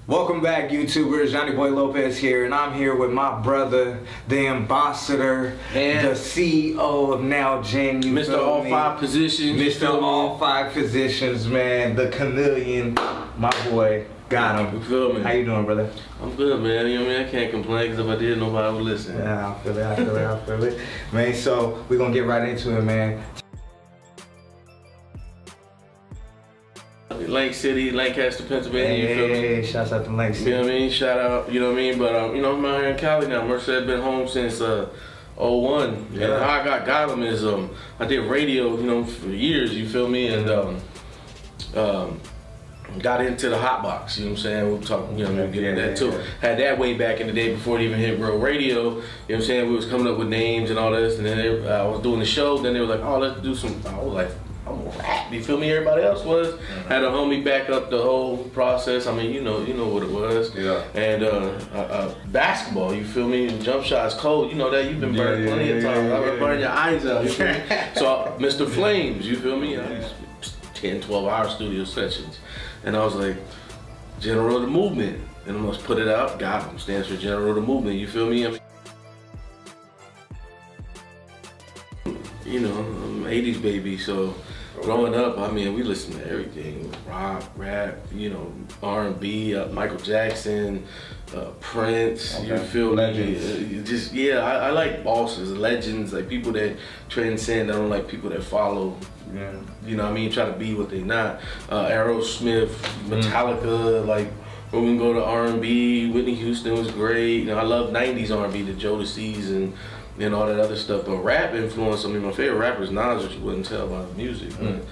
Welcome back, YouTubers. Johnny Boy Lopez here, and I'm here with my brother, the ambassador, and the CEO of Now Gen. Mr. All Five Positions. Mr. All Five Positions, man. The chameleon, my boy. Got him. You feel me? How you doing, brother? I'm good, man. You know what I mean? I can't complain because if I did, nobody would listen. Yeah, I feel it. I feel it. Man, so we're gonna get right into it, man. Lake City, Lancaster, Pennsylvania. You feel me? Hey, shouts out to Lake City. You know what I mean? Shout out. You know what I mean? But you know, I'm out here in Cali now. Merced been home since '01. Yeah. And how I got Gotm is I did radio, you know, for years. You feel me? And got into the hot box. You know what I'm saying? We'll talk. You know, we'll get into that too. Had that way back in the day before it even hit real radio. You know what I'm saying? We was coming up with names and all this, and then I was doing the show. Then they were like, "Oh, let's do some." I was like, I'm gonna rap. You feel me? Everybody else was. Had a homie back up the whole process. I mean, you know what it was. Yeah. And basketball. You feel me? Jump shots cold. You know that you've been burned plenty of times. I would burn your eyes out. You feel me? So Mr. Flames. You feel me? 10, 12-hour studio sessions, and I was like, General of the Movement, and I'm gonna put it out. Gotm stands for General of the Movement. You feel me? You know, I'm 80s baby, so growing up, I mean, we listened to everything: rock, rap, you know, R&B, Michael Jackson, Prince. Okay. You feel legends. me? Just I like bosses, legends, like people that transcend. I don't like people that follow. Yeah. You know what I mean? Try to be what they not. Aerosmith, Metallica, like when we go to R&B, Whitney Houston was great. You know, I love 90s R&B, the Jodeci's and all that other stuff. But rap influence, I mean, my favorite rapper is Nas, which you wouldn't tell by the music. But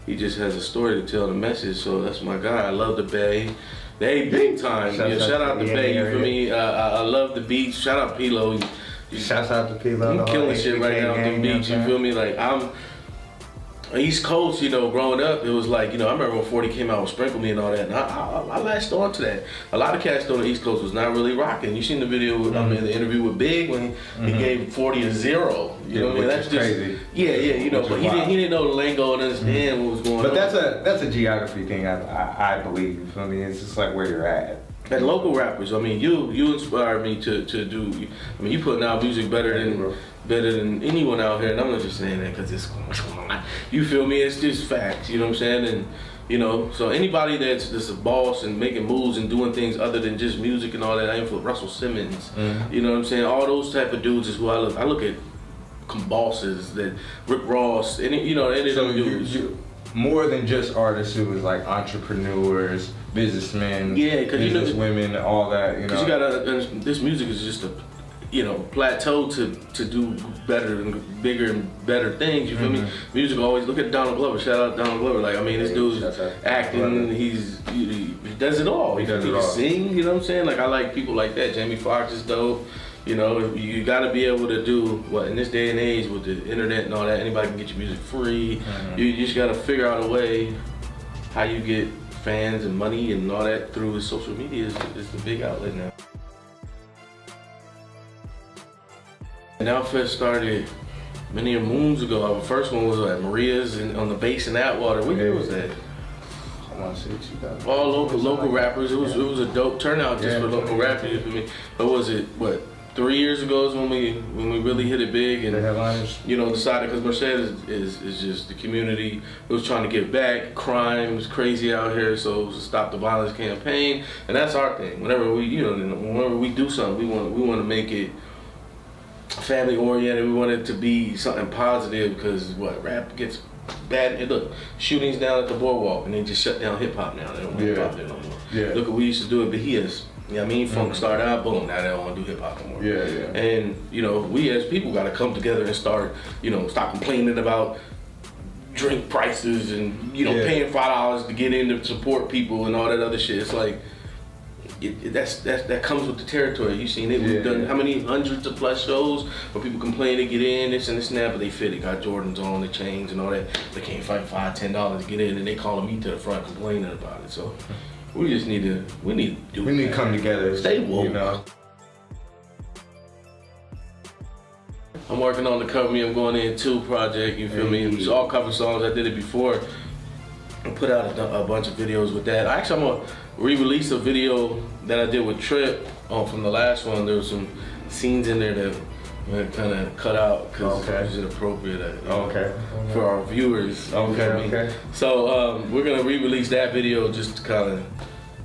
he just has a story to tell, the message, so that's my guy. I love the Bay. They big time. Shout out the Bay, you feel me? I love the beach. Shout out Pilo. Shouts out to Pilo. I'm killing shit right now on the beach, you feel me? Like, I'm East Coast, you know, growing up, it was like, you know, I remember when 40 came out with Sprinkle Me and all that, and I latched on to that. A lot of cats on the East Coast was not really rocking. You seen the video, I mean, the interview with Big when he gave 40 a 0. You know what I mean? That's just crazy. Yeah, you know, but he didn't know the lingo and understand what was going on. But that's a geography thing, I believe. You feel me? It's just like where you're at. And local rappers, I mean, you inspired me to do. I mean, you putting out music better than anyone out here, and I'm not just saying that because it's, you feel me? It's just facts. You know what I'm saying? And you know, so anybody that's a boss and making moves and doing things other than just music and all that. I am for Russell Simmons. You know what I'm saying? All those type of dudes is who I look. I look at bosses, that Rick Ross, and you know, any of them dudes. More than just artists who was like entrepreneurs, businessmen, business women, all that, you know. Because you gotta, this music is just a, you know, plateau to do better and bigger and better things, you feel me? Music always, look at Donald Glover, shout out Donald Glover, like, I mean, this dude's acting, he does it all. He can sing, you know what I'm saying? Like, I like people like that. Jamie Foxx is dope. You know, you got to be able to do what in this day and age with the internet and all that. Anybody can get your music free. You just got to figure out a way how you get fans and money and all that through social media is the big outlet now. And Outfest started many moons ago. Our first one was at Maria's on the base in Atwater. What year was that? I want to say 2000. All local rappers. It was a dope turnout just for local rappers. You feel me? But was it what? 3 years ago is when we really hit it big, and you know, decided, because Merced is just the community. It was trying to give back. Crime was crazy out here, so it was a Stop the Violence campaign, and that's our thing. Whenever we do something, we want to make it family oriented. We want it to be something positive, because rap gets bad. And look, shootings down at the boardwalk, and they just shut down hip hop now. They don't want hip hop there no more. Look what we used to do at Bahia's. You know what I mean? Funk started out, boom, now they don't want to do hip hop no more. And, you know, we as people got to come together and start, you know, stop complaining about drink prices and, you know, paying $5 to get in to support people and all that other shit. It's like, that comes with the territory. You've seen it. We've done how many hundreds of plus shows where people complain to get in, this and that, but they fit it. Got Jordans on, the chains and all that. They can't fight $5, $10 to get in, and they calling me to the front complaining about it. So we just need to, we need to come together. Stay woke. You know? I'm working on the Cover Me, I'm Going In 2 project, you feel me? It's all cover songs. I did it before. put out a bunch of videos with that. Actually, I'm gonna re-release a video that I did with Trip from the last one. There was some scenes in there that kind of cut out because it was inappropriate for our viewers. So we're gonna re-release that video just to kind of,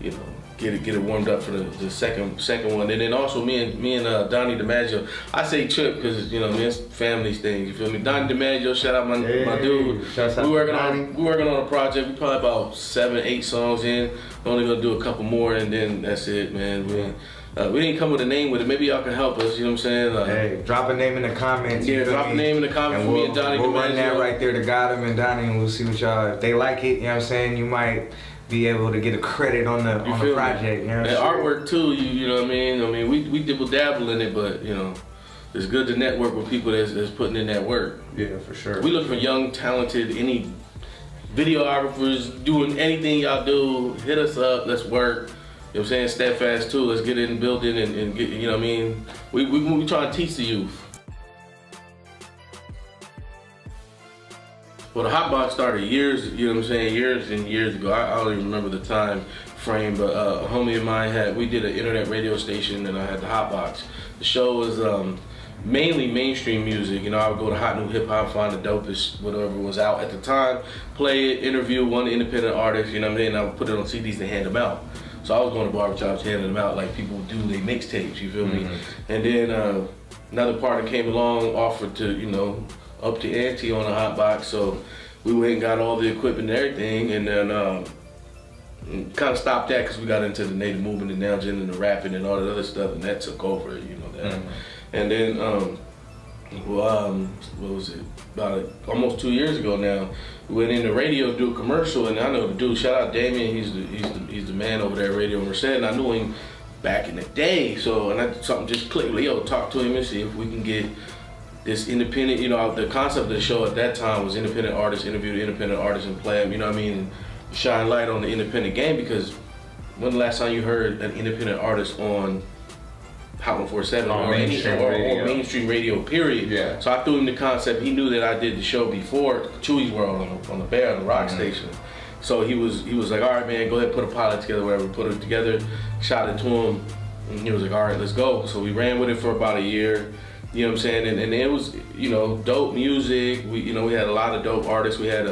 you know, get it warmed up for the second one. And then also me and Donnie DiMaggio. I say Trip because, you know, it's family's thing, you feel me? Donnie DiMaggio, shout out my dude. We working on a project. We probably about 7-8 songs in. We're only gonna do a couple more and then that's it, man. We didn't come with a name with it. Maybe y'all can help us, you know what I'm saying? Hey, drop a name in the comments. Yeah, drop a name in the comments for me and Donnie DiMaggio. We'll run that right there to Gotm and Donnie, and we'll see what y'all, if they like it, you know what I'm saying? You might be able to get a credit on the project, you know. And artwork too, you know what I mean? I mean, we dibble dabble in it, but you know, it's good to network with people that's putting in that work. Yeah, for sure. We look for young, talented, any videographers doing anything y'all do. Hit us up. Let's work. You know what I'm saying? Steadfast too. Let's get in the building and get. You know what I mean? We try to teach the youth. Well, the Hotbox started years, you know what I'm saying, years and years ago. I don't even remember the time frame, but a homie of mine we did an internet radio station and I had the Hotbox. The show was mainly mainstream music. You know, I would go to Hot New Hip Hop, find the dopest, whatever was out at the time, play it, interview one independent artist, you know what I mean, and I would put it on CDs and hand them out. So I was going to barbershops, handing them out like people do their mixtapes, you feel me? And then another partner came along, offered to, you know, up the ante on the Hotbox, so we went and got all the equipment and everything, and then kind of stopped that because we got into the native movement and now and the rapping and all that other stuff, and that took over, you know that. And then, what was it? About almost 2 years ago now, we went into radio to do a commercial, and I know the dude. Shout out Damien, he's the man over there at Radio Merced, and I knew him back in the day. So and something just clicked. Like, yo, talk to him and see if we can get this independent, you know, the concept of the show at that time was independent artists, interview the independent artists and play them, you know what I mean, shine light on the independent game, because when the last time you heard an independent artist on Hot 147 or mainstream radio, period? Yeah. So I threw him the concept. He knew that I did the show before, Chewy's World on the Bear, on the rock station. So he was like, all right, man, go ahead, put a pilot together, whatever. Put it together, shot it to him, and he was like, all right, let's go. So we ran with it for about a year. You know what I'm saying? And it was, you know, dope music. We had a lot of dope artists. We had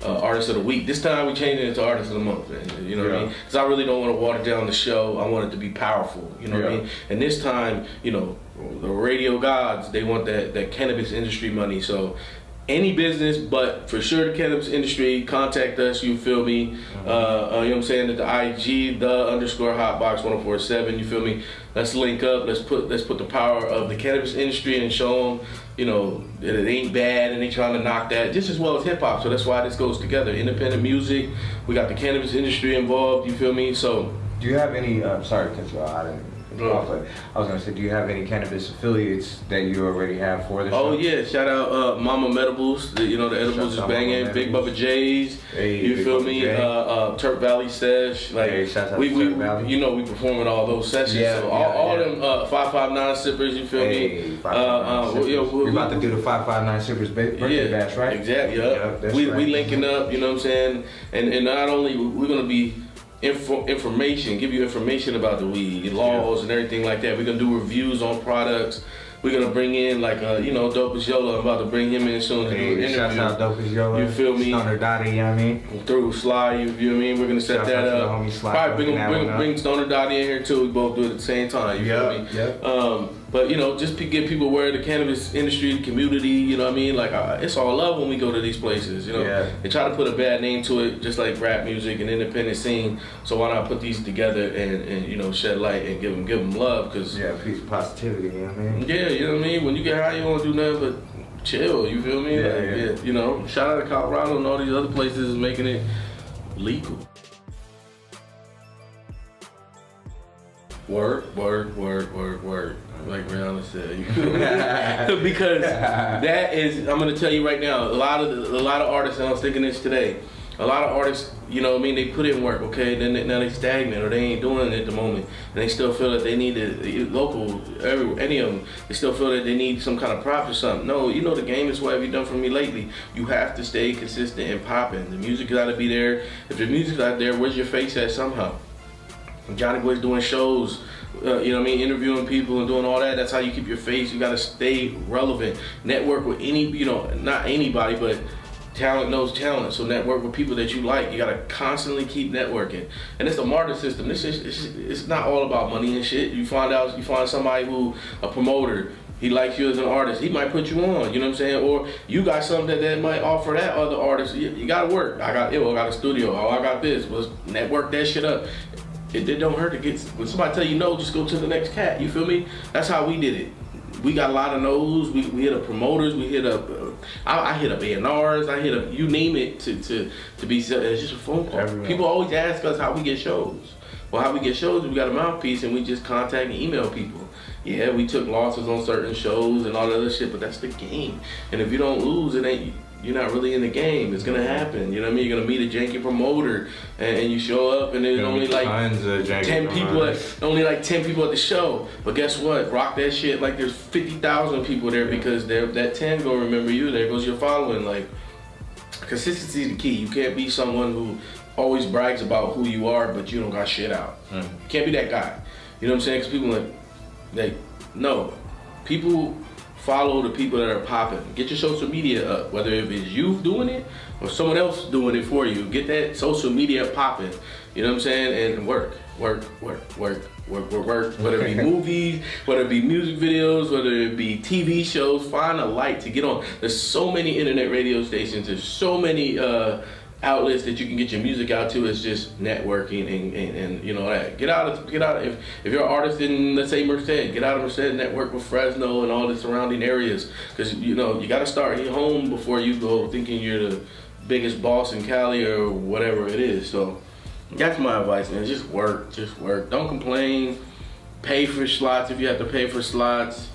Artist of the Week. This time we changed it into Artist of the Month, man. You know what I mean? Because I really don't want to water down the show. I want it to be powerful. You know what I mean? And this time, you know, the radio gods, they want that cannabis industry money. So any business, but for sure the cannabis industry, contact us, you feel me? You know what I'm saying? At the IG, _Hotbox 1047, you feel me? Let's link up, let's put the power of the cannabis industry and show them, you know, that it ain't bad and they trying to knock that, just as well as hip hop. So that's why this goes together. Independent music, we got the cannabis industry involved, you feel me? So. Do you have any, sorry to cut you off, I didn't. But I was gonna say, do you have any cannabis affiliates that you already have for the show? Oh yeah, shout out Mama Medibles. You know the edibles is banging. Big Bubba J's. Hey, you feel me? Turk Valley Sesh. Like we you know we performing all those sessions. Yeah, so all them 559 sippers. You feel me? We're about to do the 559 sippers birthday bash, right? Exactly. Yeah. We linking up. You know what I'm saying? And not only we're gonna be information, give you information about the weed, laws and everything like that. We're gonna do reviews on products. We're gonna bring in like you know, Dopest Yola. I'm about to bring him in soon to do an interview. Shout out Dopest Yola. You feel me? Stoner Dottie, you know what I mean? Through Sly, you feel me? We're gonna set that up. Probably bring Stoner Dottie in here too. We both do it at the same time. You feel me? Yeah. But you know, just to get people aware of the cannabis industry, the community, you know what I mean? Like, it's all love when we go to these places, you know? They try to put a bad name to it, just like rap music and independent scene. So why not put these together and you know, shed light and give them love? Cause peace, positivity, you know what I mean? Yeah, you know what I mean? When you get high, you don't do nothing but chill, you feel me? Yeah, you know, shout out to Colorado and all these other places making it legal. Word. Like Rihanna said, you feel me? Because that is, I'm gonna tell you right now, a lot of artists, and I was thinking this today, a lot of artists, you know what I mean, they put in work, okay, then now they stagnant or they ain't doing it at the moment, and they still feel that they need any of them, they still feel that they need some kind of props or something. No, you know the game is what have you done for me lately. You have to stay consistent and popping. The music got to be there. If the music's out there, where's your face at somehow? Johnny Boy's doing shows, you know what I mean, interviewing people and doing all that. That's how you keep your face. You got to stay relevant. Network with any, you know, not anybody, but talent knows talent, so network with people that you like. You gotta constantly keep networking, and it's the martyr system. This is it's not all about money and shit. You find somebody who a promoter. He likes you as an artist. He might put you on. You know what I'm saying? Or you got something that might offer that other artist. You gotta work. I got a studio. Oh, I got this. Let's network that shit up. It don't hurt to get. When somebody tell you no, just go to the next cat. You feel me? That's how we did it. We got a lot of no's. We hit up promoters. We hit up. I hit up A&Rs. I hit up you name it to be. It's just a phone call. Everyone. People always ask us how we get shows. Well, how we get shows? We got a mouthpiece and we just contact and email people. Yeah, we took losses on certain shows and all that other shit, but that's the game. And if you don't lose, it ain't. You're not really in the game. It's gonna happen. You know what I mean? You're gonna meet a janky promoter, and you show up, and there's only like 10 people. Only like 10 people at the show. But guess what? Rock that shit like there's 50,000 people there because that 10 gonna remember you. There goes your following. Like consistency is the key. You can't be someone who always brags about who you are, but you don't got shit out. You can't be that guy. You know what I'm saying? Because people no, people follow the people that are popping. Get your social media up, whether if it's you doing it or someone else doing it for you. Get that social media popping. You know what I'm saying? And work. Whether it be movies, whether it be music videos, whether it be TV shows, find a light to get on. There's so many internet radio stations. There's so many outlets that you can get your music out to. It's just networking and you know that. Get out. If you're an artist in, let's say, Merced, get out of Merced, network with Fresno and all the surrounding areas, because you know you got to start at home before you go thinking you're the biggest boss in Cali or whatever it is. So that's my advice, man. Just work. Don't complain. Pay for slots if you have to pay for slots.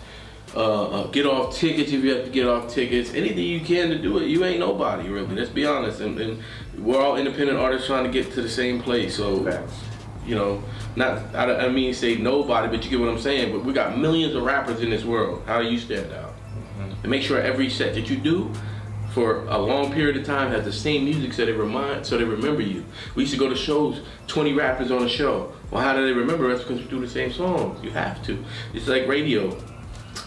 Get off tickets if you have to get off tickets. Anything you can to do it. You ain't nobody, really. Let's be honest. And we're all independent artists trying to get to the same place. So, you know, I don't mean to say nobody, but you get what I'm saying. But we got millions of rappers in this world. How do you stand out? And make sure every set that you do for a long period of time has the same music so they remember you. We used to go to shows, 20 rappers on a show. Well, how do they remember us? Because we do the same songs. You have to. It's like radio.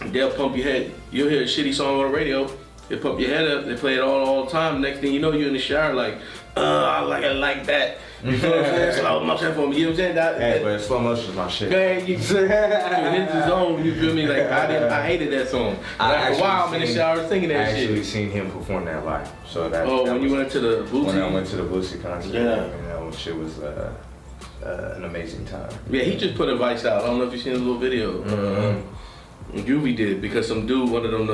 They'll pump your head. You'll hear a shitty song on the radio. They pump your head up. They play it all the time. Next thing you know, you're in the shower like, I like that. You feel what I'm saying? Slow motion for me. You know what I'm saying? Hey, but slow motion is my shit. Man, you hit the zone. You feel me? Like I hated that song. After a while, I'm in the shower singing that shit. I actually seen him perform that live. So that. When you went to the Boosie? When I went to the Boosie concert. Yeah. And that shit was an amazing time. Yeah, he just put advice out. I don't know if you seen the little video. Juvie did, because some dude wanted him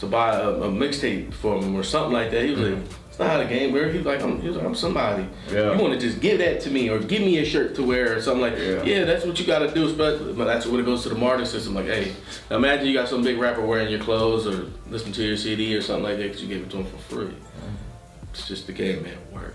to buy a mixtape for him or something like that. He was like, it's not how the game works. He was like, I'm somebody. Yeah. You want to just give that to me or give me a shirt to wear or something like that. Yeah, that's what you got to do. But that's when it goes to the martyr system. Like, hey, imagine you got some big rapper wearing your clothes or listening to your CD or something like that because you gave it to him for free. It's just the game, man. Work.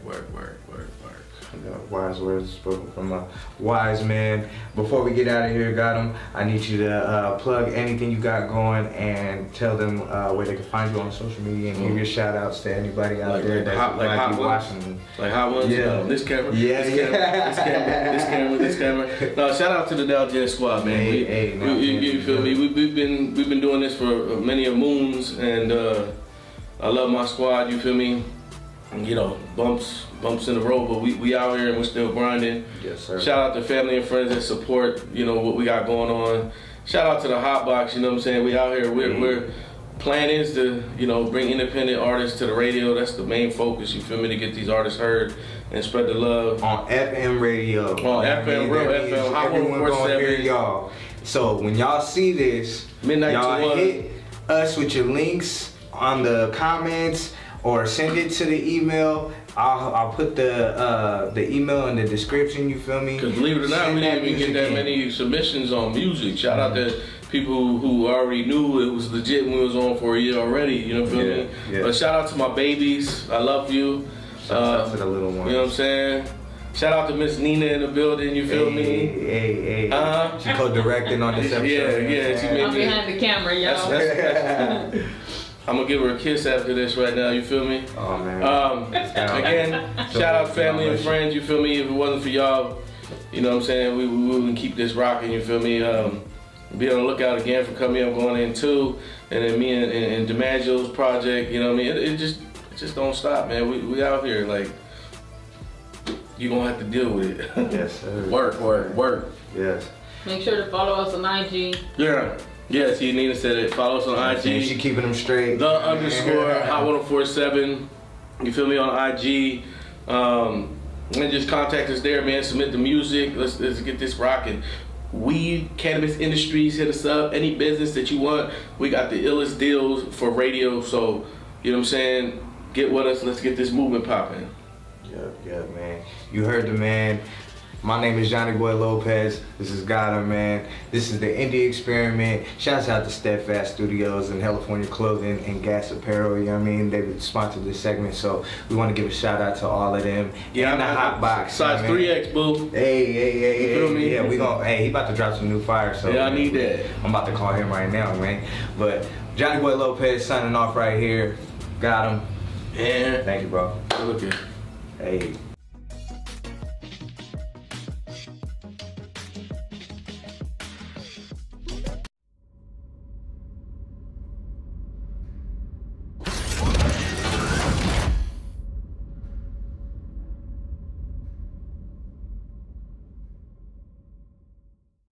Wise words spoken from a wise man. Before we get out of here, Gotm, I need you to plug anything you got going and tell them where they can find you on social media and give your shout outs to anybody out there that might be watching. Like hot ones? Yeah. This camera? This camera. No, shout out to the Dow Jet Squad, man. You feel me? We've been doing this for many a moons, and I love my squad, you feel me? You know, bumps in the road, but we out here and we're still grinding. Yes, sir. Shout out to family and friends that support, you know, what we got going on. Shout out to the Hot Box, you know what I'm saying? We out here, we're plan is to, you know, bring independent artists to the radio. That's the main focus, you feel me, to get these artists heard and spread the love. On FM radio. On FM, real FM, Hot 147. Y'all. So when y'all see this, y'all hit us with your links on the comments, or send it to the email. I'll put the email in the description, you feel me? Because believe it or not, we didn't even get that many submissions on music. Shout out to people who already knew it was legit when we was on for a year already, you know, feel me? Yeah. But shout out to my babies, I love you. Shout out to the little ones. You know what I'm saying? Shout out to Miss Nina in the building, you feel me? Hey. She co-directing on this episode. Yeah, she made I'm behind the camera, y'all. I'm gonna give her a kiss after this right now, you feel me? Oh man. Again, shout out family and friends, you feel me? If it wasn't for y'all, you know what I'm saying, we wouldn't keep this rocking, you feel me? Be on the lookout again for coming up going in too. And then me and DiMaggio's project, you know what I mean? It just don't stop, man. We out here, like, you gonna have to deal with it. Yes, sir. Work. Yes. Make sure to follow us on IG. Yeah, see, Nina said it. Follow us on IG. She keeping them straight. _Hot 1047. You feel me on IG? And just contact us there, man. Submit the music. Let's get this rocking. Weed, cannabis industries, hit us up. Any business that you want, we got the illest deals for radio. So, you know what I'm saying? Get with us. Let's get this movement popping. Yeah, man. You heard the man. My name is Johnny Boy Lopez. This is Gotm, man. This is the Indie Experiment. Shouts out to Steadfast Studios and California Clothing and Gas Apparel. You know what I mean? They sponsored this segment, so we want to give a shout out to all of them. Yeah, and the hot box. Size 3X, boo. Hey. You feel me? Yeah, we gonna. Hey, he about to drop some new fire. So yeah, I need that. I'm about to call him right now, man. But Johnny Boy Lopez signing off right here. Got him. Yeah. Thank you, bro. Look at. Hey.